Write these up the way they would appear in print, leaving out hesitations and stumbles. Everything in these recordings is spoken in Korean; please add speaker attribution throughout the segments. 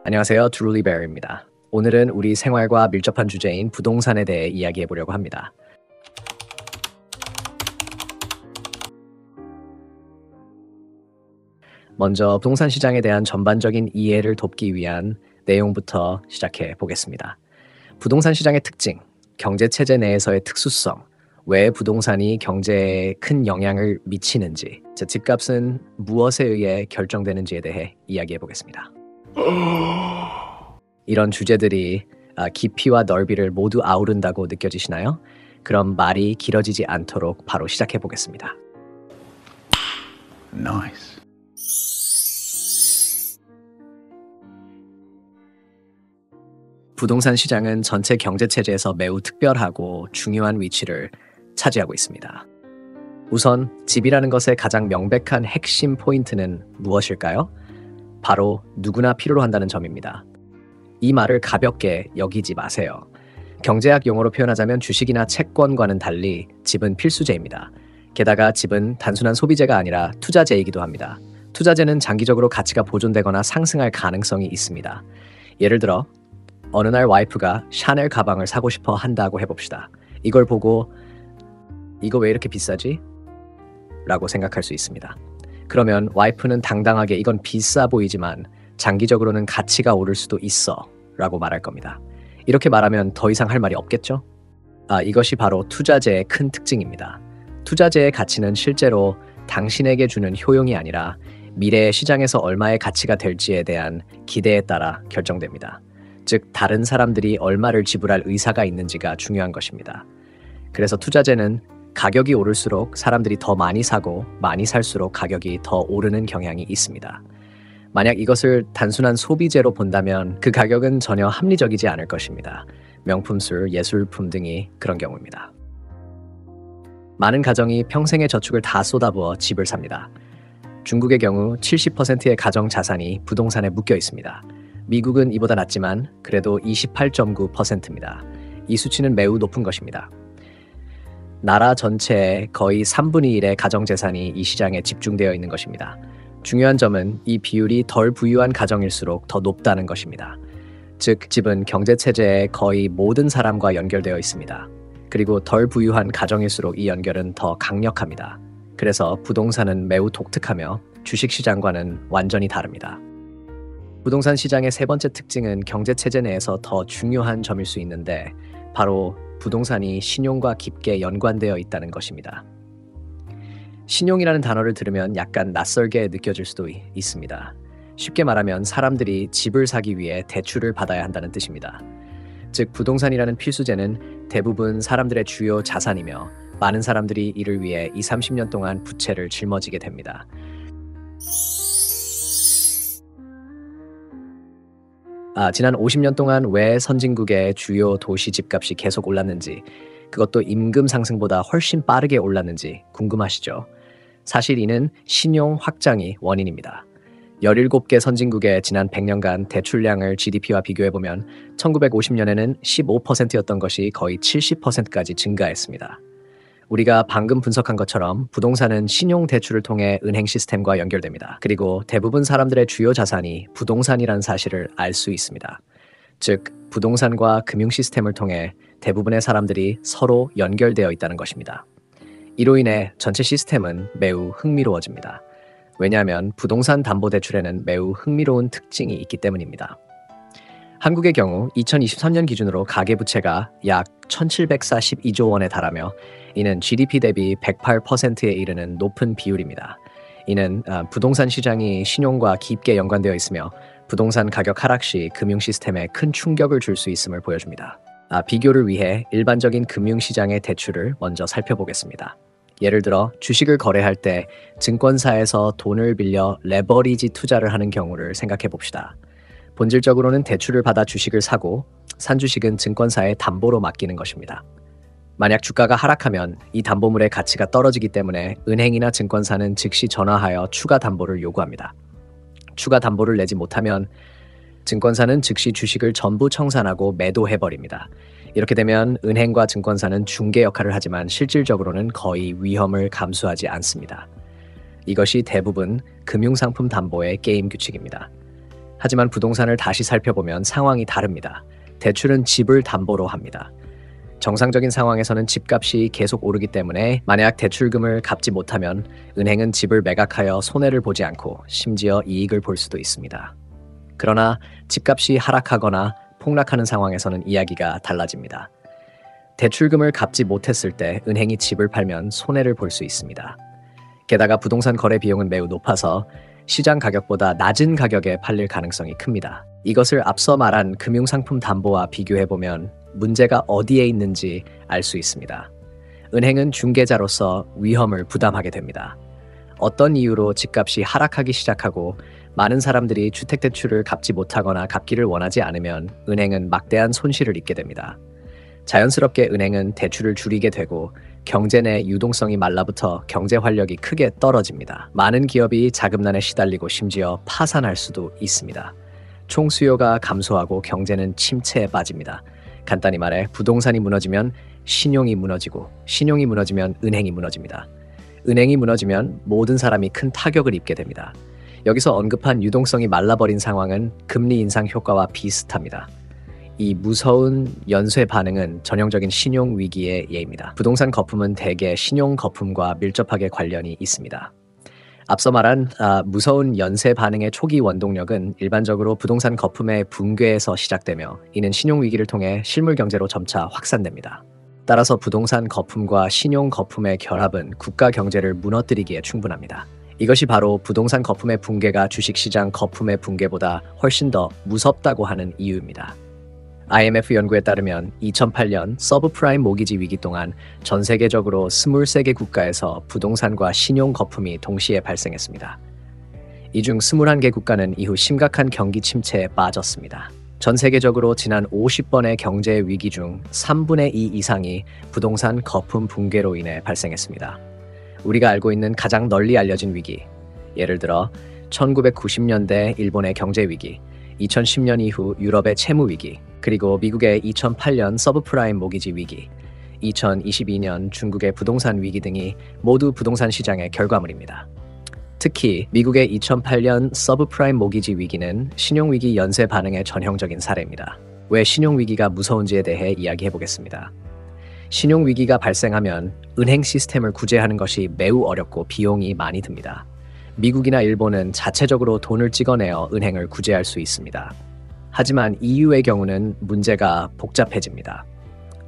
Speaker 1: 안녕하세요. 드룰리베어입니다. 오늘은 우리 생활과 밀접한 주제인 부동산에 대해 이야기해 보려고 합니다. 먼저 부동산 시장에 대한 전반적인 이해를 돕기 위한 내용부터 시작해 보겠습니다. 부동산 시장의 특징, 경제 체제 내에서의 특수성, 왜 부동산이 경제에 큰 영향을 미치는지, 집값은 무엇에 의해 결정되는지에 대해 이야기해 보겠습니다. 이런 주제들이 깊이와 넓이를 모두 아우른다고 느껴지시나요? 그럼 말이 길어지지 않도록 바로 시작해 보겠습니다.
Speaker 2: Nice.
Speaker 1: 부동산 시장은 전체 경제 체제에서 매우 특별하고 중요한 위치를 차지하고 있습니다. 우선 집이라는 것의 가장 명백한 핵심 포인트는 무엇일까요? 바로 누구나 필요로 한다는 점입니다. 이 말을 가볍게 여기지 마세요. 경제학 용어로 표현하자면 주식이나 채권과는 달리 집은 필수제입니다. 게다가 집은 단순한 소비재가 아니라 투자재이기도 합니다. 투자재는 장기적으로 가치가 보존되거나 상승할 가능성이 있습니다. 예를 들어 어느 날 와이프가 샤넬 가방을 사고 싶어 한다고 해봅시다. 이걸 보고 이거 왜 이렇게 비싸지? 라고 생각할 수 있습니다. 그러면 와이프는 당당하게 이건 비싸 보이지만 장기적으로는 가치가 오를 수도 있어 라고 말할 겁니다. 이렇게 말하면 더 이상 할 말이 없겠죠? 이것이 바로 투자재의 큰 특징입니다. 투자재의 가치는 실제로 당신에게 주는 효용이 아니라 미래의 시장에서 얼마의 가치가 될지에 대한 기대에 따라 결정됩니다. 즉, 다른 사람들이 얼마를 지불할 의사가 있는지가 중요한 것입니다. 그래서 투자재는 가격이 오를수록 사람들이 더 많이 사고 많이 살수록 가격이 더 오르는 경향이 있습니다. 만약 이것을 단순한 소비재로 본다면 그 가격은 전혀 합리적이지 않을 것입니다. 명품술, 예술품 등이 그런 경우입니다. 많은 가정이 평생의 저축을 다 쏟아부어 집을 삽니다. 중국의 경우 70%의 가정 자산이 부동산에 묶여 있습니다. 미국은 이보다 낮지만 그래도 28.9%입니다. 이 수치는 매우 높은 것입니다. 나라 전체의 거의 3분의 1의 가정재산이 이 시장에 집중되어 있는 것입니다. 중요한 점은 이 비율이 덜 부유한 가정일수록 더 높다는 것입니다. 즉, 집은 경제체제의 거의 모든 사람과 연결되어 있습니다. 그리고 덜 부유한 가정일수록 이 연결은 더 강력합니다. 그래서 부동산은 매우 독특하며 주식시장과는 완전히 다릅니다. 부동산 시장의 세 번째 특징은 경제체제 내에서 더 중요한 점일 수 있는데 바로 부동산이 신용과 깊게 연관되어 있다는 것입니다. 신용이라는 단어를 들으면 약간 낯설게 느껴질 수도 있습니다. 쉽게 말하면 사람들이 집을 사기 위해 대출을 받아야 한다는 뜻입니다. 즉, 부동산이라는 필수재는 대부분 사람들의 주요 자산이며 많은 사람들이 이를 위해 20-30년 동안 부채를 짊어지게 됩니다. 지난 50년 동안 왜 선진국의 주요 도시 집값이 계속 올랐는지, 그것도 임금 상승보다 훨씬 빠르게 올랐는지 궁금하시죠? 사실 이는 신용 확장이 원인입니다. 17개 선진국의 지난 100년간 대출량을 GDP와 비교해보면 1950년에는 15%였던 것이 거의 70%까지 증가했습니다. 우리가 방금 분석한 것처럼 부동산은 신용 대출을 통해 은행 시스템과 연결됩니다. 그리고 대부분 사람들의 주요 자산이 부동산이라는 사실을 알 수 있습니다. 즉, 부동산과 금융 시스템을 통해 대부분의 사람들이 서로 연결되어 있다는 것입니다. 이로 인해 전체 시스템은 매우 흥미로워집니다. 왜냐하면 부동산 담보대출에는 매우 흥미로운 특징이 있기 때문입니다. 한국의 경우 2023년 기준으로 가계부채가 약 1742조 원에 달하며 이는 GDP 대비 108%에 이르는 높은 비율입니다. 이는 부동산 시장이 신용과 깊게 연관되어 있으며 부동산 가격 하락 시 금융 시스템에 큰 충격을 줄 수 있음을 보여줍니다. 비교를 위해 일반적인 금융시장의 대출을 먼저 살펴보겠습니다. 예를 들어 주식을 거래할 때 증권사에서 돈을 빌려 레버리지 투자를 하는 경우를 생각해 봅시다. 본질적으로는 대출을 받아 주식을 사고 산 주식은 증권사에 담보로 맡기는 것입니다. 만약 주가가 하락하면 이 담보물의 가치가 떨어지기 때문에 은행이나 증권사는 즉시 전화하여 추가 담보를 요구합니다. 추가 담보를 내지 못하면 증권사는 즉시 주식을 전부 청산하고 매도해버립니다. 이렇게 되면 은행과 증권사는 중개 역할을 하지만 실질적으로는 거의 위험을 감수하지 않습니다. 이것이 대부분 금융상품 담보의 게임 규칙입니다. 하지만 부동산을 다시 살펴보면 상황이 다릅니다. 대출은 집을 담보로 합니다. 정상적인 상황에서는 집값이 계속 오르기 때문에 만약 대출금을 갚지 못하면 은행은 집을 매각하여 손해를 보지 않고 심지어 이익을 볼 수도 있습니다. 그러나 집값이 하락하거나 폭락하는 상황에서는 이야기가 달라집니다. 대출금을 갚지 못했을 때 은행이 집을 팔면 손해를 볼 수 있습니다. 게다가 부동산 거래 비용은 매우 높아서 시장 가격보다 낮은 가격에 팔릴 가능성이 큽니다. 이것을 앞서 말한 금융상품 담보와 비교해보면 문제가 어디에 있는지 알 수 있습니다. 은행은 중개자로서 위험을 부담하게 됩니다. 어떤 이유로 집값이 하락하기 시작하고 많은 사람들이 주택대출을 갚지 못하거나 갚기를 원하지 않으면 은행은 막대한 손실을 입게 됩니다. 자연스럽게 은행은 대출을 줄이게 되고 경제 내 유동성이 말라붙어 경제 활력이 크게 떨어집니다. 많은 기업이 자금난에 시달리고 심지어 파산할 수도 있습니다. 총 수요가 감소하고 경제는 침체에 빠집니다. 간단히 말해 부동산이 무너지면 신용이 무너지고 신용이 무너지면 은행이 무너집니다. 은행이 무너지면 모든 사람이 큰 타격을 입게 됩니다. 여기서 언급한 유동성이 말라버린 상황은 금리 인상 효과와 비슷합니다. 이 무서운 연쇄 반응은 전형적인 신용 위기의 예입니다. 부동산 거품은 대개 신용 거품과 밀접하게 관련이 있습니다. 앞서 말한 무서운 연쇄 반응의 초기 원동력은 일반적으로 부동산 거품의 붕괴에서 시작되며 이는 신용 위기를 통해 실물 경제로 점차 확산됩니다. 따라서 부동산 거품과 신용 거품의 결합은 국가 경제를 무너뜨리기에 충분합니다. 이것이 바로 부동산 거품의 붕괴가 주식시장 거품의 붕괴보다 훨씬 더 무섭다고 하는 이유입니다. IMF 연구에 따르면 2008년 서브프라임 모기지 위기 동안 전 세계적으로 23개 국가에서 부동산과 신용 거품이 동시에 발생했습니다. 이 중 21개 국가는 이후 심각한 경기 침체에 빠졌습니다. 전 세계적으로 지난 50번의 경제 위기 중 3분의 2 이상이 부동산 거품 붕괴로 인해 발생했습니다. 우리가 알고 있는 가장 널리 알려진 위기, 예를 들어 1990년대 일본의 경제 위기, 2010년 이후 유럽의 채무 위기, 그리고 미국의 2008년 서브프라임 모기지 위기, 2022년 중국의 부동산 위기 등이 모두 부동산 시장의 결과물입니다. 특히 미국의 2008년 서브프라임 모기지 위기는 신용위기 연쇄 반응의 전형적인 사례입니다. 왜 신용위기가 무서운지에 대해 이야기해 보겠습니다. 신용위기가 발생하면 은행 시스템을 구제하는 것이 매우 어렵고 비용이 많이 듭니다. 미국이나 일본은 자체적으로 돈을 찍어내어 은행을 구제할 수 있습니다. 하지만 EU의 경우는 문제가 복잡해집니다.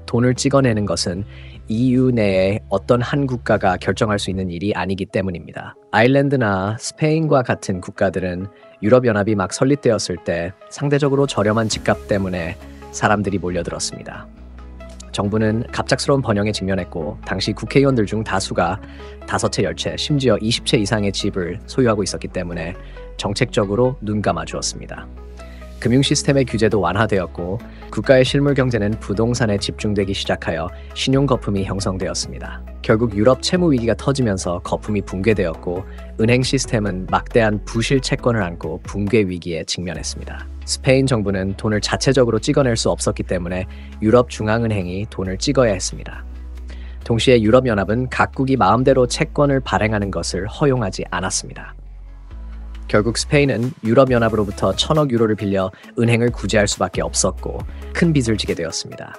Speaker 1: 돈을 찍어내는 것은 EU 내에 어떤 한 국가가 결정할 수 있는 일이 아니기 때문입니다. 아일랜드나 스페인과 같은 국가들은 유럽연합이 막 설립되었을 때 상대적으로 저렴한 집값 때문에 사람들이 몰려들었습니다. 정부는 갑작스러운 번영에 직면했고 당시 국회의원들 중 다수가 5채, 10채, 심지어 20채 이상의 집을 소유하고 있었기 때문에 정책적으로 눈 감아 주었습니다. 금융 시스템의 규제도 완화되었고 국가의 실물 경제는 부동산에 집중되기 시작하여 신용 거품이 형성되었습니다. 결국 유럽 채무 위기가 터지면서 거품이 붕괴되었고 은행 시스템은 막대한 부실 채권을 안고 붕괴 위기에 직면했습니다. 스페인 정부는 돈을 자체적으로 찍어낼 수 없었기 때문에 유럽 중앙은행이 돈을 찍어야 했습니다. 동시에 유럽연합은 각국이 마음대로 채권을 발행하는 것을 허용하지 않았습니다. 결국 스페인은 유럽연합으로부터 1,000억 유로를 빌려 은행을 구제할 수밖에 없었고 큰 빚을 지게 되었습니다.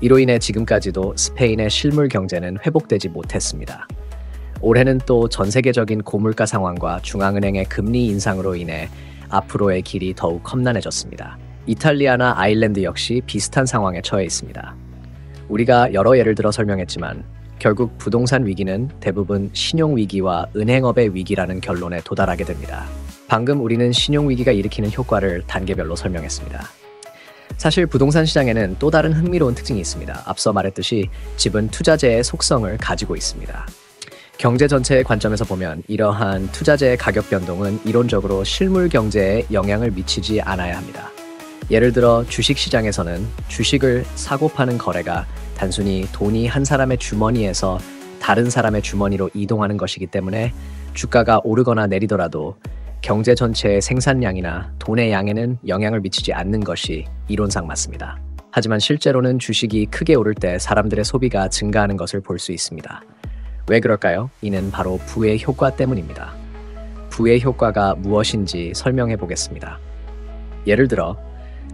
Speaker 1: 이로 인해 지금까지도 스페인의 실물 경제는 회복되지 못했습니다. 올해는 또 전 세계적인 고물가 상황과 중앙은행의 금리 인상으로 인해 앞으로의 길이 더욱 험난해졌습니다. 이탈리아나 아일랜드 역시 비슷한 상황에 처해 있습니다. 우리가 여러 예를 들어 설명했지만 결국 부동산 위기는 대부분 신용위기와 은행업의 위기라는 결론에 도달하게 됩니다. 방금 우리는 신용위기가 일으키는 효과를 단계별로 설명했습니다. 사실 부동산 시장에는 또 다른 흥미로운 특징이 있습니다. 앞서 말했듯이 집은 투자재의 속성을 가지고 있습니다. 경제 전체의 관점에서 보면 이러한 투자재의 가격 변동은 이론적으로 실물 경제에 영향을 미치지 않아야 합니다. 예를 들어 주식시장에서는 주식을 사고 파는 거래가 단순히 돈이 한 사람의 주머니에서 다른 사람의 주머니로 이동하는 것이기 때문에 주가가 오르거나 내리더라도 경제 전체의 생산량이나 돈의 양에는 영향을 미치지 않는 것이 이론상 맞습니다. 하지만 실제로는 주식이 크게 오를 때 사람들의 소비가 증가하는 것을 볼 수 있습니다. 왜 그럴까요? 이는 바로 부의 효과 때문입니다. 부의 효과가 무엇인지 설명해 보겠습니다. 예를 들어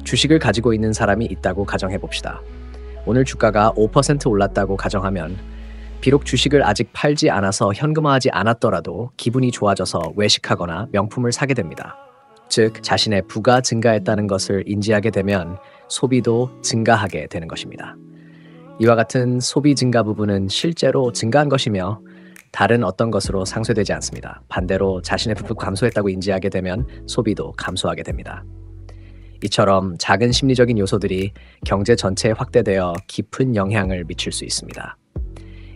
Speaker 1: 주식을 가지고 있는 사람이 있다고 가정해 봅시다. 오늘 주가가 5% 올랐다고 가정하면 비록 주식을 아직 팔지 않아서 현금화하지 않았더라도 기분이 좋아져서 외식하거나 명품을 사게 됩니다. 즉, 자신의 부가 증가했다는 것을 인지하게 되면 소비도 증가하게 되는 것입니다. 이와 같은 소비 증가 부분은 실제로 증가한 것이며 다른 어떤 것으로 상쇄되지 않습니다. 반대로 자신의 부가 감소했다고 인지하게 되면 소비도 감소하게 됩니다. 이처럼 작은 심리적인 요소들이 경제 전체에 확대되어 깊은 영향을 미칠 수 있습니다.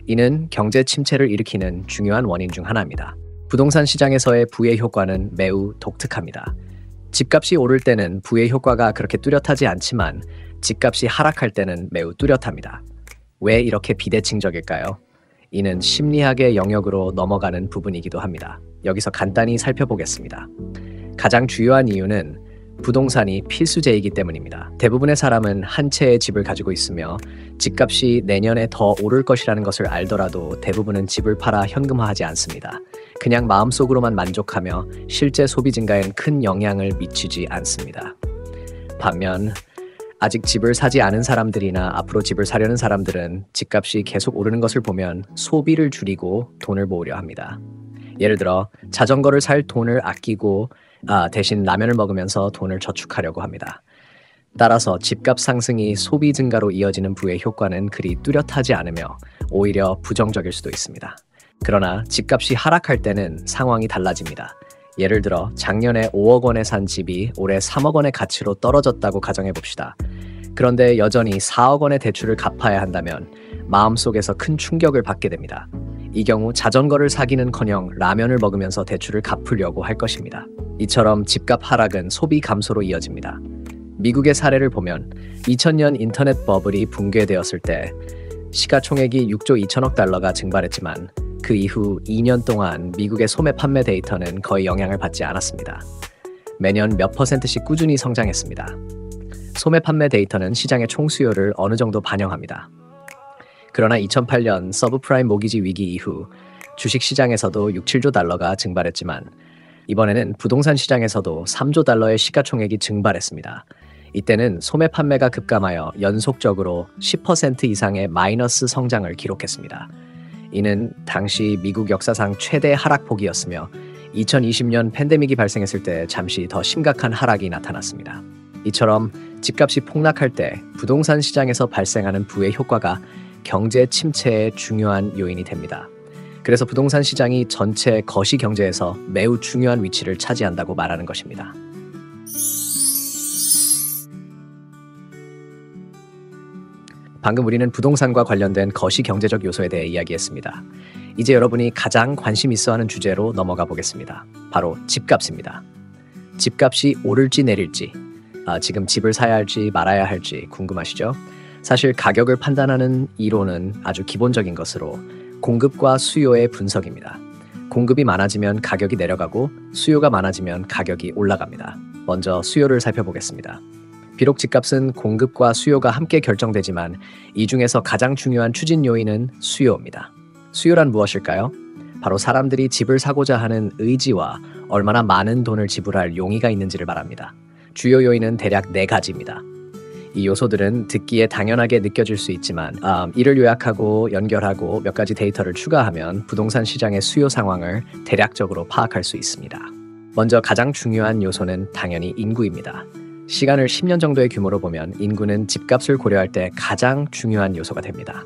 Speaker 1: 이는 경제 침체를 일으키는 중요한 원인 중 하나입니다. 부동산 시장에서의 부의 효과는 매우 독특합니다. 집값이 오를 때는 부의 효과가 그렇게 뚜렷하지 않지만 집값이 하락할 때는 매우 뚜렷합니다. 왜 이렇게 비대칭적일까요? 이는 심리학의 영역으로 넘어가는 부분이기도 합니다. 여기서 간단히 살펴보겠습니다. 가장 주요한 이유는 부동산이 필수제이기 때문입니다. 대부분의 사람은 한 채의 집을 가지고 있으며 집값이 내년에 더 오를 것이라는 것을 알더라도 대부분은 집을 팔아 현금화하지 않습니다. 그냥 마음속으로만 만족하며 실제 소비 증가엔 큰 영향을 미치지 않습니다. 반면 아직 집을 사지 않은 사람들이나 앞으로 집을 사려는 사람들은 집값이 계속 오르는 것을 보면 소비를 줄이고 돈을 모으려 합니다. 예를 들어 자전거를 살 돈을 아끼고 대신 라면을 먹으면서 돈을 저축하려고 합니다. 따라서 집값 상승이 소비 증가로 이어지는 부의 효과는 그리 뚜렷하지 않으며 오히려 부정적일 수도 있습니다. 그러나 집값이 하락할 때는 상황이 달라집니다. 예를 들어 작년에 5억 원에 산 집이 올해 3억 원의 가치로 떨어졌다고 가정해 봅시다. 그런데 여전히 4억 원의 대출을 갚아야 한다면 마음속에서 큰 충격을 받게 됩니다. 이 경우 자전거를 사기는커녕 라면을 먹으면서 대출을 갚으려고 할 것입니다. 이처럼 집값 하락은 소비 감소로 이어집니다. 미국의 사례를 보면 2000년 인터넷 버블이 붕괴되었을 때 시가총액이 6조 2천억 달러가 증발했지만 그 이후 2년 동안 미국의 소매 판매 데이터는 거의 영향을 받지 않았습니다. 매년 몇 %씩 꾸준히 성장했습니다. 소매 판매 데이터는 시장의 총수요를 어느 정도 반영합니다. 그러나 2008년 서브프라임 모기지 위기 이후 주식시장에서도 6, 7조 달러가 증발했지만 이번에는 부동산 시장에서도 3조 달러의 시가총액이 증발했습니다. 이때는 소매 판매가 급감하여 연속적으로 10% 이상의 마이너스 성장을 기록했습니다. 이는 당시 미국 역사상 최대 하락폭이었으며 2020년 팬데믹이 발생했을 때 잠시 더 심각한 하락이 나타났습니다. 이처럼 집값이 폭락할 때 부동산 시장에서 발생하는 부의 효과가 경제 침체의 중요한 요인이 됩니다. 그래서 부동산 시장이 전체 거시 경제에서 매우 중요한 위치를 차지한다고 말하는 것입니다. 방금 우리는 부동산과 관련된 거시 경제적 요소에 대해 이야기했습니다. 이제 여러분이 가장 관심 있어하는 주제로 넘어가 보겠습니다. 바로 집값입니다. 집값이 오를지 내릴지, 지금 집을 사야 할지 말아야 할지 궁금하시죠? 사실 가격을 판단하는 이론은 아주 기본적인 것으로 공급과 수요의 분석입니다. 공급이 많아지면 가격이 내려가고 수요가 많아지면 가격이 올라갑니다. 먼저 수요를 살펴보겠습니다. 비록 집값은 공급과 수요가 함께 결정되지만 이 중에서 가장 중요한 추진 요인은 수요입니다. 수요란 무엇일까요? 바로 사람들이 집을 사고자 하는 의지와 얼마나 많은 돈을 지불할 용의가 있는지를 말합니다. 주요 요인은 대략 4가지입니다. 이 요소들은 듣기에 당연하게 느껴질 수 있지만 이를 요약하고 연결하고 몇 가지 데이터를 추가하면 부동산 시장의 수요 상황을 대략적으로 파악할 수 있습니다. 먼저 가장 중요한 요소는 당연히 인구입니다. 시간을 10년 정도의 규모로 보면 인구는 집값을 고려할 때 가장 중요한 요소가 됩니다.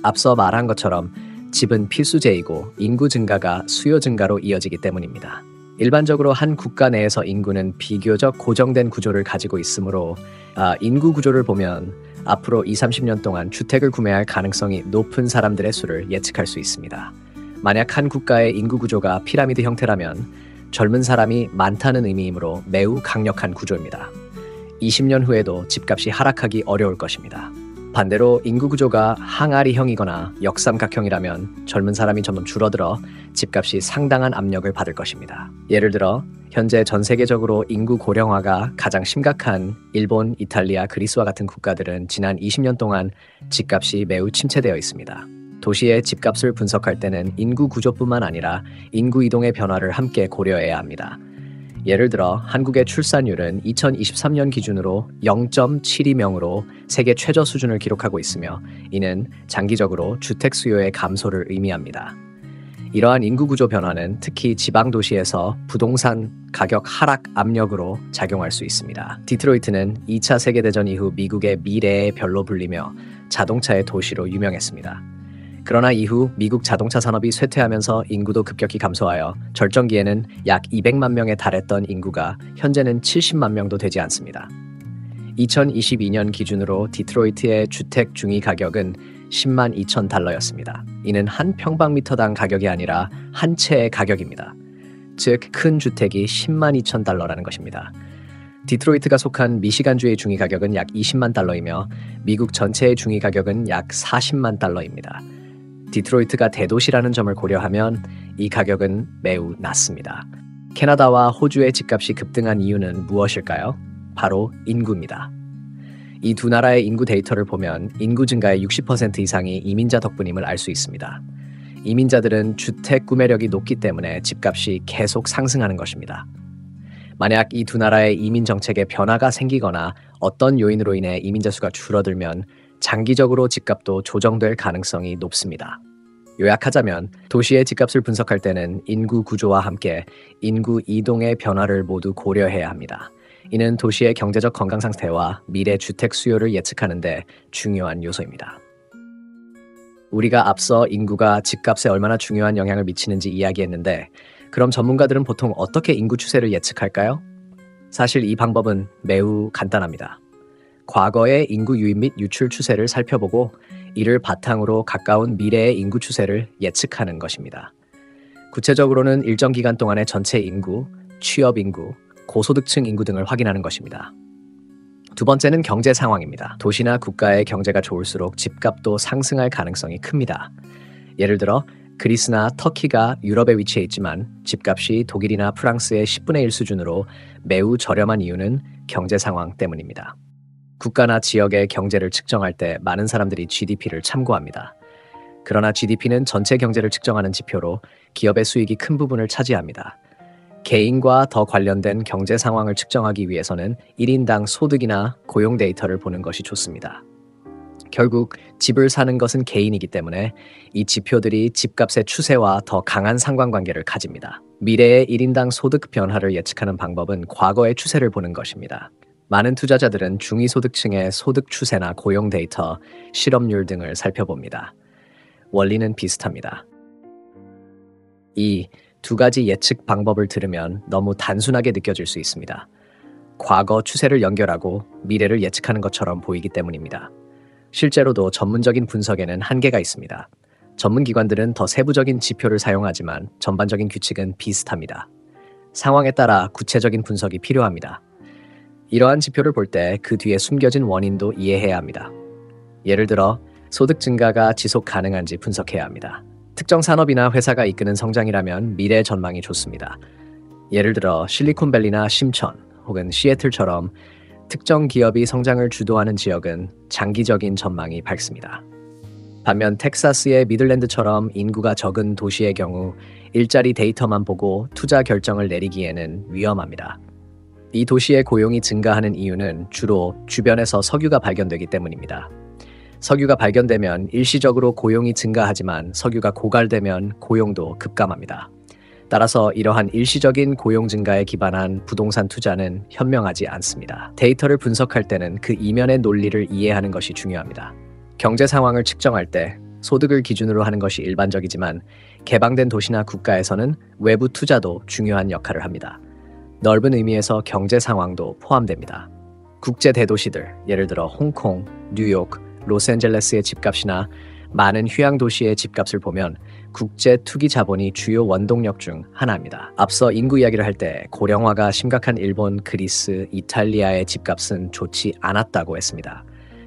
Speaker 1: 앞서 말한 것처럼 집은 필수제이고 인구 증가가 수요 증가로 이어지기 때문입니다. 일반적으로 한 국가 내에서 인구는 비교적 고정된 구조를 가지고 있으므로 인구 구조를 보면 앞으로 20-30년 동안 주택을 구매할 가능성이 높은 사람들의 수를 예측할 수 있습니다. 만약 한 국가의 인구 구조가 피라미드 형태라면 젊은 사람이 많다는 의미이므로 매우 강력한 구조입니다. 20년 후에도 집값이 하락하기 어려울 것입니다. 반대로 인구 구조가 항아리형이거나 역삼각형이라면 젊은 사람이 점점 줄어들어 집값이 상당한 압력을 받을 것입니다. 예를 들어 현재 전 세계적으로 인구 고령화가 가장 심각한 일본, 이탈리아, 그리스와 같은 국가들은 지난 20년 동안 집값이 매우 침체되어 있습니다. 도시의 집값을 분석할 때는 인구 구조뿐만 아니라 인구 이동의 변화를 함께 고려해야 합니다. 예를 들어 한국의 출산율은 2023년 기준으로 0.72명으로 세계 최저 수준을 기록하고 있으며 이는 장기적으로 주택 수요의 감소를 의미합니다. 이러한 인구 구조 변화는 특히 지방 도시에서 부동산 가격 하락 압력으로 작용할 수 있습니다. 디트로이트는 2차 세계대전 이후 미국의 미래의 별로 불리며 자동차의 도시로 유명했습니다. 그러나 이후 미국 자동차 산업이 쇠퇴하면서 인구도 급격히 감소하여 절정기에는 약 200만 명에 달했던 인구가 현재는 70만 명도 되지 않습니다. 2022년 기준으로 디트로이트의 주택 중위 가격은 10만 2천 달러였습니다. 이는 한 평방미터당 가격이 아니라 한 채의 가격입니다. 즉, 큰 주택이 10만 2천 달러라는 것입니다. 디트로이트가 속한 미시간주의 중위 가격은 약 20만 달러이며 미국 전체의 중위 가격은 약 40만 달러입니다. 디트로이트가 대도시라는 점을 고려하면 이 가격은 매우 낮습니다. 캐나다와 호주의 집값이 급등한 이유는 무엇일까요? 바로 인구입니다. 이 두 나라의 인구 데이터를 보면 인구 증가의 60% 이상이 이민자 덕분임을 알 수 있습니다. 이민자들은 주택 구매력이 높기 때문에 집값이 계속 상승하는 것입니다. 만약 이 두 나라의 이민 정책에 변화가 생기거나 어떤 요인으로 인해 이민자 수가 줄어들면 장기적으로 집값도 조정될 가능성이 높습니다. 요약하자면 도시의 집값을 분석할 때는 인구 구조와 함께 인구 이동의 변화를 모두 고려해야 합니다. 이는 도시의 경제적 건강 상태와 미래 주택 수요를 예측하는 데 중요한 요소입니다. 우리가 앞서 인구가 집값에 얼마나 중요한 영향을 미치는지 이야기했는데 그럼 전문가들은 보통 어떻게 인구 추세를 예측할까요? 사실 이 방법은 매우 간단합니다. 과거의 인구 유입 및 유출 추세를 살펴보고 이를 바탕으로 가까운 미래의 인구 추세를 예측하는 것입니다. 구체적으로는 일정 기간 동안의 전체 인구, 취업 인구, 고소득층 인구 등을 확인하는 것입니다. 두 번째는 경제 상황입니다. 도시나 국가의 경제가 좋을수록 집값도 상승할 가능성이 큽니다. 예를 들어 그리스나 터키가 유럽에 위치해 있지만 집값이 독일이나 프랑스의 10분의 1 수준으로 매우 저렴한 이유는 경제 상황 때문입니다. 국가나 지역의 경제를 측정할 때 많은 사람들이 GDP를 참고합니다. 그러나 GDP는 전체 경제를 측정하는 지표로 기업의 수익이 큰 부분을 차지합니다. 개인과 더 관련된 경제 상황을 측정하기 위해서는 1인당 소득이나 고용 데이터를 보는 것이 좋습니다. 결국 집을 사는 것은 개인이기 때문에 이 지표들이 집값의 추세와 더 강한 상관관계를 가집니다. 미래의 1인당 소득 변화를 예측하는 방법은 과거의 추세를 보는 것입니다. 많은 투자자들은 중위소득층의 소득 추세나 고용 데이터, 실업률 등을 살펴봅니다. 원리는 비슷합니다. 이 두 가지 예측 방법을 들으면 너무 단순하게 느껴질 수 있습니다. 과거 추세를 연결하고 미래를 예측하는 것처럼 보이기 때문입니다. 실제로도 전문적인 분석에는 한계가 있습니다. 전문 기관들은 더 세부적인 지표를 사용하지만 전반적인 규칙은 비슷합니다. 상황에 따라 구체적인 분석이 필요합니다. 이러한 지표를 볼 때 그 뒤에 숨겨진 원인도 이해해야 합니다. 예를 들어 소득 증가가 지속 가능한지 분석해야 합니다. 특정 산업이나 회사가 이끄는 성장이라면 미래 전망이 좋습니다. 예를 들어 실리콘밸리나 심천 혹은 시애틀처럼 특정 기업이 성장을 주도하는 지역은 장기적인 전망이 밝습니다. 반면 텍사스의 미들랜드처럼 인구가 적은 도시의 경우 일자리 데이터만 보고 투자 결정을 내리기에는 위험합니다. 이 도시의 고용이 증가하는 이유는 주로 주변에서 석유가 발견되기 때문입니다. 석유가 발견되면 일시적으로 고용이 증가하지만 석유가 고갈되면 고용도 급감합니다. 따라서 이러한 일시적인 고용 증가에 기반한 부동산 투자는 현명하지 않습니다. 데이터를 분석할 때는 그 이면의 논리를 이해하는 것이 중요합니다. 경제 상황을 측정할 때 소득을 기준으로 하는 것이 일반적이지만 개방된 도시나 국가에서는 외부 투자도 중요한 역할을 합니다. 넓은 의미에서 경제 상황도 포함됩니다. 국제 대도시들, 예를 들어 홍콩, 뉴욕, 로스앤젤레스의 집값이나 많은 휴양 도시의 집값을 보면 국제 투기 자본이 주요 원동력 중 하나입니다. 앞서 인구 이야기를 할 때 고령화가 심각한 일본, 그리스, 이탈리아의 집값은 좋지 않았다고 했습니다.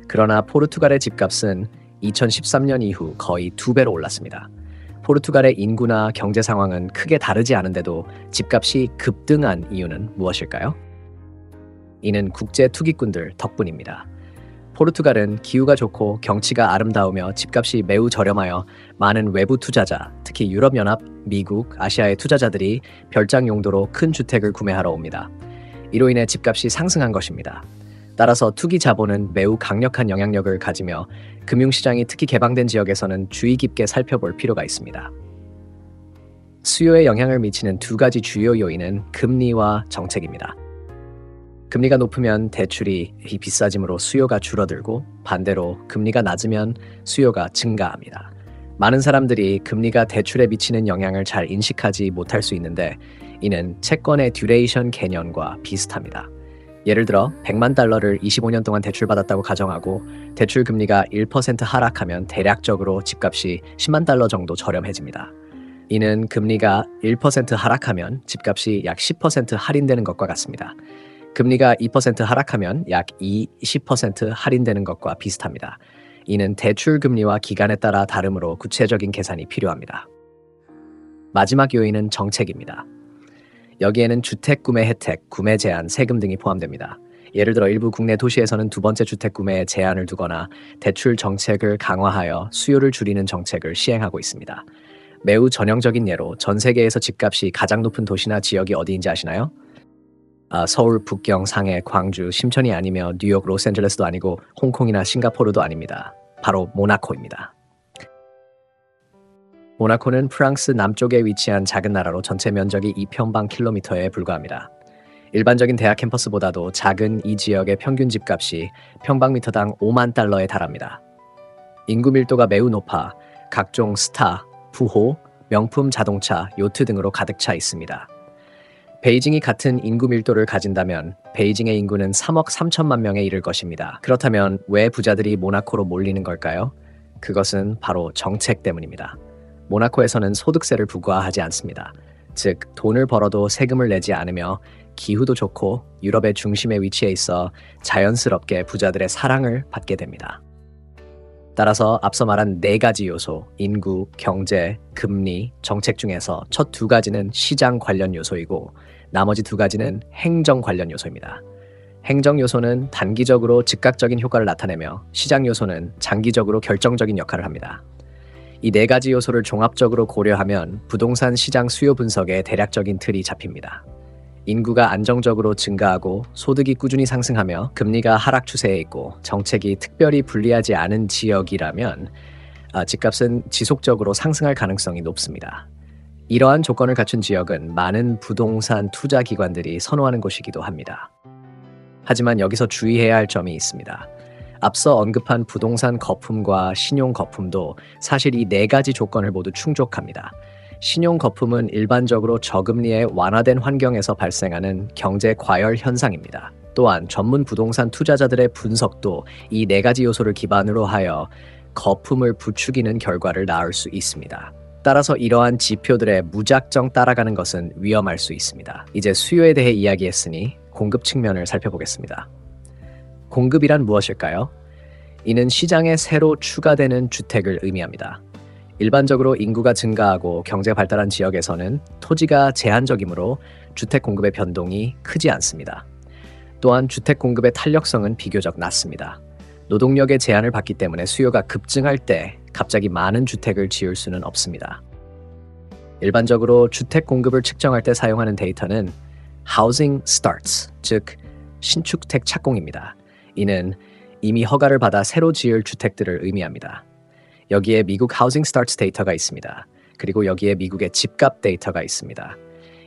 Speaker 1: 그러나 포르투갈의 집값은 2013년 이후 거의 2배로 올랐습니다. 포르투갈의 인구나 경제 상황은 크게 다르지 않은데도 집값이 급등한 이유는 무엇일까요? 이는 국제 투기꾼들 덕분입니다. 포르투갈은 기후가 좋고 경치가 아름다우며 집값이 매우 저렴하여 많은 외부 투자자, 특히 유럽연합, 미국, 아시아의 투자자들이 별장 용도로 큰 주택을 구매하러 옵니다. 이로 인해 집값이 상승한 것입니다. 따라서 투기 자본은 매우 강력한 영향력을 가지며 금융시장이 특히 개방된 지역에서는 주의 깊게 살펴볼 필요가 있습니다. 수요에 영향을 미치는 두 가지 주요 요인은 금리와 정책입니다. 금리가 높으면 대출이 비싸짐으로 수요가 줄어들고 반대로 금리가 낮으면 수요가 증가합니다. 많은 사람들이 금리가 대출에 미치는 영향을 잘 인식하지 못할 수 있는데 이는 채권의 듀레이션 개념과 비슷합니다. 예를 들어 100만 달러를 25년 동안 대출받았다고 가정하고 대출 금리가 1% 하락하면 대략적으로 집값이 10만 달러 정도 저렴해집니다. 이는 금리가 1% 하락하면 집값이 약 10% 할인되는 것과 같습니다. 금리가 2% 하락하면 약 20% 할인되는 것과 비슷합니다. 이는 대출 금리와 기간에 따라 다르므로 구체적인 계산이 필요합니다. 마지막 요인은 정책입니다. 여기에는 주택 구매 혜택, 구매 제한, 세금 등이 포함됩니다. 예를 들어 일부 국내 도시에서는 두 번째 주택 구매에 제한을 두거나 대출 정책을 강화하여 수요를 줄이는 정책을 시행하고 있습니다. 매우 전형적인 예로 전 세계에서 집값이 가장 높은 도시나 지역이 어디인지 아시나요? 서울, 북경, 상해, 광주, 심천이 아니며 뉴욕, 로스앤젤레스도 아니고 홍콩이나 싱가포르도 아닙니다. 바로 모나코입니다. 모나코는 프랑스 남쪽에 위치한 작은 나라로 전체 면적이 2평방킬로미터에 불과합니다. 일반적인 대학 캠퍼스보다도 작은 이 지역의 평균 집값이 평방미터당 5만 달러에 달합니다. 인구 밀도가 매우 높아 각종 스타, 부호, 명품 자동차, 요트 등으로 가득 차 있습니다. 베이징이 같은 인구 밀도를 가진다면 베이징의 인구는 3억 3천만 명에 이를 것입니다. 그렇다면 왜 부자들이 모나코로 몰리는 걸까요? 그것은 바로 정책 때문입니다. 모나코에서는 소득세를 부과하지 않습니다. 즉, 돈을 벌어도 세금을 내지 않으며 기후도 좋고 유럽의 중심에 위치해 있어 자연스럽게 부자들의 사랑을 받게 됩니다. 따라서 앞서 말한 네 가지 요소, 인구, 경제, 금리, 정책 중에서 첫 두 가지는 시장 관련 요소이고 나머지 두 가지는 행정 관련 요소입니다. 행정 요소는 단기적으로 즉각적인 효과를 나타내며 시장 요소는 장기적으로 결정적인 역할을 합니다. 이 네 가지 요소를 종합적으로 고려하면 부동산 시장 수요 분석의 대략적인 틀이 잡힙니다. 인구가 안정적으로 증가하고 소득이 꾸준히 상승하며 금리가 하락 추세에 있고 정책이 특별히 불리하지 않은 지역이라면 집값은 지속적으로 상승할 가능성이 높습니다. 이러한 조건을 갖춘 지역은 많은 부동산 투자 기관들이 선호하는 곳이기도 합니다. 하지만 여기서 주의해야 할 점이 있습니다. 앞서 언급한 부동산 거품과 신용 거품도 사실 이 네 가지 조건을 모두 충족합니다. 신용 거품은 일반적으로 저금리의 완화된 환경에서 발생하는 경제 과열 현상입니다. 또한 전문 부동산 투자자들의 분석도 이 네 가지 요소를 기반으로 하여 거품을 부추기는 결과를 낳을 수 있습니다. 따라서 이러한 지표들에 무작정 따라가는 것은 위험할 수 있습니다. 이제 수요에 대해 이야기했으니 공급 측면을 살펴보겠습니다. 공급이란 무엇일까요? 이는 시장에 새로 추가되는 주택을 의미합니다. 일반적으로 인구가 증가하고 경제가 발달한 지역에서는 토지가 제한적이므로 주택 공급의 변동이 크지 않습니다. 또한 주택 공급의 탄력성은 비교적 낮습니다. 노동력의 제한을 받기 때문에 수요가 급증할 때 갑자기 많은 주택을 지을 수는 없습니다. 일반적으로 주택 공급을 측정할 때 사용하는 데이터는 Housing Starts, 즉 신축택 착공입니다. 이는 이미 허가를 받아 새로 지을 주택들을 의미합니다. 여기에 미국 Housing Starts 데이터가 있습니다. 그리고 여기에 미국의 집값 데이터가 있습니다.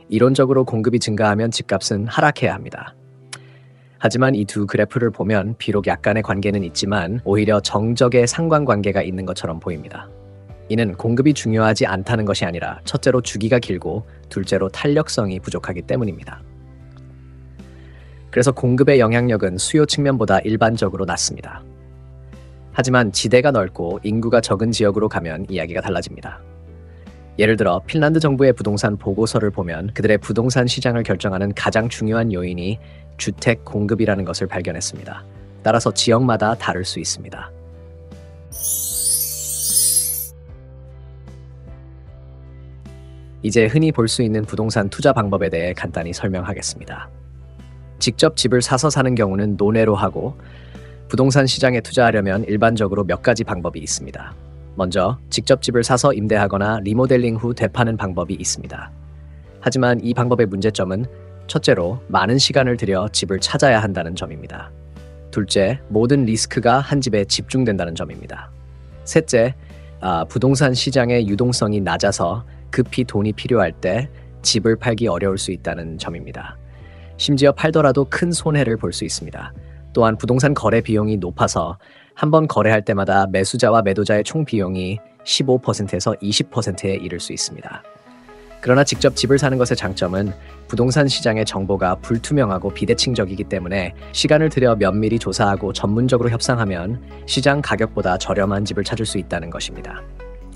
Speaker 1: 이론적으로 공급이 증가하면 집값은 하락해야 합니다. 하지만 이 두 그래프를 보면 비록 약간의 관계는 있지만 오히려 정적의 상관관계가 있는 것처럼 보입니다. 이는 공급이 중요하지 않다는 것이 아니라 첫째로 주기가 길고 둘째로 탄력성이 부족하기 때문입니다. 그래서 공급의 영향력은 수요 측면보다 일반적으로 낮습니다. 하지만 지대가 넓고 인구가 적은 지역으로 가면 이야기가 달라집니다. 예를 들어 핀란드 정부의 부동산 보고서를 보면 그들의 부동산 시장을 결정하는 가장 중요한 요인이 주택 공급이라는 것을 발견했습니다. 따라서 지역마다 다를 수 있습니다. 이제 흔히 볼 수 있는 부동산 투자 방법에 대해 간단히 설명하겠습니다. 직접 집을 사서 사는 경우는 논외로 하고 부동산 시장에 투자하려면 일반적으로 몇 가지 방법이 있습니다. 먼저 직접 집을 사서 임대하거나 리모델링 후 되파는 방법이 있습니다. 하지만 이 방법의 문제점은 첫째로 많은 시간을 들여 집을 찾아야 한다는 점입니다. 둘째, 모든 리스크가 한 집에 집중된다는 점입니다. 셋째, 부동산 시장의 유동성이 낮아서 급히 돈이 필요할 때 집을 팔기 어려울 수 있다는 점입니다. 심지어 팔더라도 큰 손해를 볼 수 있습니다. 또한 부동산 거래 비용이 높아서 한 번 거래할 때마다 매수자와 매도자의 총 비용이 15%에서 20%에 이를 수 있습니다. 그러나 직접 집을 사는 것의 장점은 부동산 시장의 정보가 불투명하고 비대칭적이기 때문에 시간을 들여 면밀히 조사하고 전문적으로 협상하면 시장 가격보다 저렴한 집을 찾을 수 있다는 것입니다.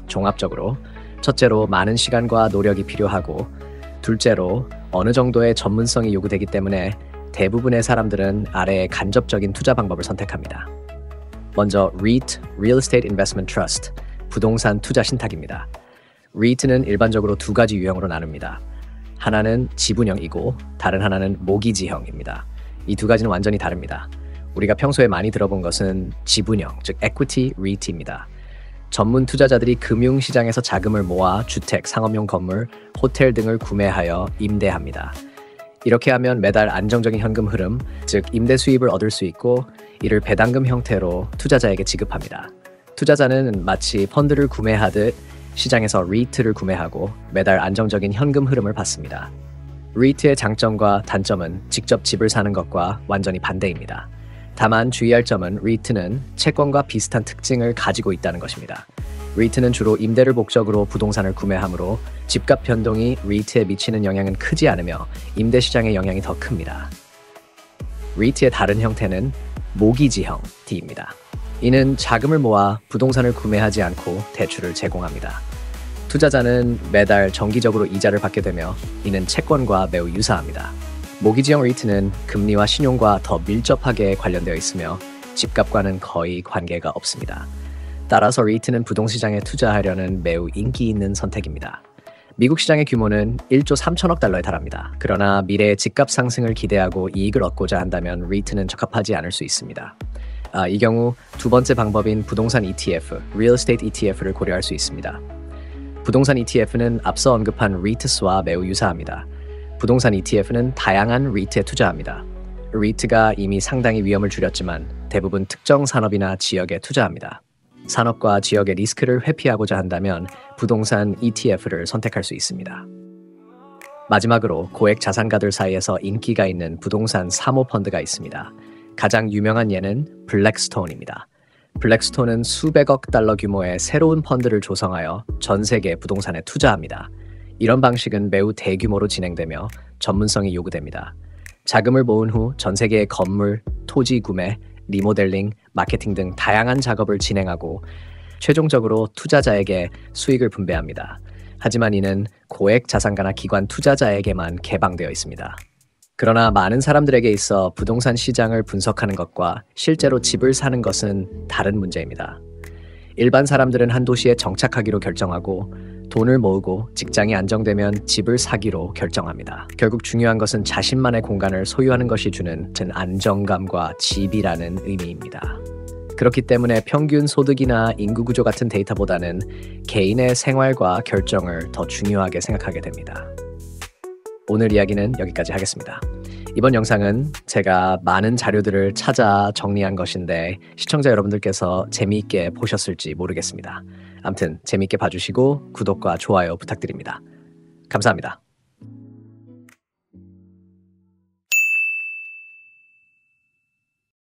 Speaker 1: 종합적으로 첫째로 많은 시간과 노력이 필요하고 둘째로 어느 정도의 전문성이 요구되기 때문에 대부분의 사람들은 아래의 간접적인 투자 방법을 선택합니다. 먼저 REIT, Real Estate Investment Trust, 부동산 투자 신탁입니다. REIT는 일반적으로 두 가지 유형으로 나눕니다. 하나는 지분형이고 다른 하나는 모기지형입니다. 이 두 가지는 완전히 다릅니다. 우리가 평소에 많이 들어본 것은 지분형, 즉 Equity REIT입니다. 전문 투자자들이 금융시장에서 자금을 모아 주택, 상업용 건물, 호텔 등을 구매하여 임대합니다. 이렇게 하면 매달 안정적인 현금 흐름, 즉 임대 수입을 얻을 수 있고 이를 배당금 형태로 투자자에게 지급합니다. 투자자는 마치 펀드를 구매하듯 시장에서 REIT를 구매하고 매달 안정적인 현금 흐름을 받습니다. REIT의 장점과 단점은 직접 집을 사는 것과 완전히 반대입니다. 다만 주의할 점은 REIT는 채권과 비슷한 특징을 가지고 있다는 것입니다. REIT는 주로 임대를 목적으로 부동산을 구매하므로 집값 변동이 REIT에 미치는 영향은 크지 않으며 임대 시장의 영향이 더 큽니다. REIT의 다른 형태는 모기지형 D입니다. 이는 자금을 모아 부동산을 구매하지 않고 대출을 제공합니다. 투자자는 매달 정기적으로 이자를 받게 되며 이는 채권과 매우 유사합니다. 모기지형 REIT는 금리와 신용과 더 밀접하게 관련되어 있으며 집값과는 거의 관계가 없습니다. 따라서 REIT는 부동시장에 투자하려는 매우 인기 있는 선택입니다. 미국 시장의 규모는 1조 3천억 달러에 달합니다. 그러나 미래의 집값 상승을 기대하고 이익을 얻고자 한다면 REIT는 적합하지 않을 수 있습니다. 이 경우 두 번째 방법인 부동산 ETF, Real Estate ETF를 고려할 수 있습니다. 부동산 ETF는 앞서 언급한 REITS와 매우 유사합니다. 부동산 ETF는 다양한 REIT에 투자합니다. REIT가 이미 상당히 위험을 줄였지만 대부분 특정 산업이나 지역에 투자합니다. 산업과 지역의 리스크를 회피하고자 한다면 부동산 ETF를 선택할 수 있습니다. 마지막으로 고액 자산가들 사이에서 인기가 있는 부동산 사모펀드가 있습니다. 가장 유명한 예는 블랙스톤입니다. 블랙스톤은 수백억 달러 규모의 새로운 펀드를 조성하여 전 세계 부동산에 투자합니다. 이런 방식은 매우 대규모로 진행되며 전문성이 요구됩니다. 자금을 모은 후 전 세계의 건물, 토지 구매, 리모델링, 마케팅 등 다양한 작업을 진행하고 최종적으로 투자자에게 수익을 분배합니다. 하지만 이는 고액 자산가나 기관 투자자에게만 개방되어 있습니다. 그러나 많은 사람들에게 있어 부동산 시장을 분석하는 것과 실제로 집을 사는 것은 다른 문제입니다. 일반 사람들은 한 도시에 정착하기로 결정하고 돈을 모으고 직장이 안정되면 집을 사기로 결정합니다. 결국 중요한 것은 자신만의 공간을 소유하는 것이 주는 안정감과 집이라는 의미입니다. 그렇기 때문에 평균 소득이나 인구 구조 같은 데이터보다는 개인의 생활과 결정을 더 중요하게 생각하게 됩니다. 오늘 이야기는 여기까지 하겠습니다. 이번 영상은 제가 많은 자료들을 찾아 정리한 것인데 시청자 여러분들께서 재미있게 보셨을지 모르겠습니다. 아무튼 재미있게 봐주시고 구독과 좋아요 부탁드립니다. 감사합니다.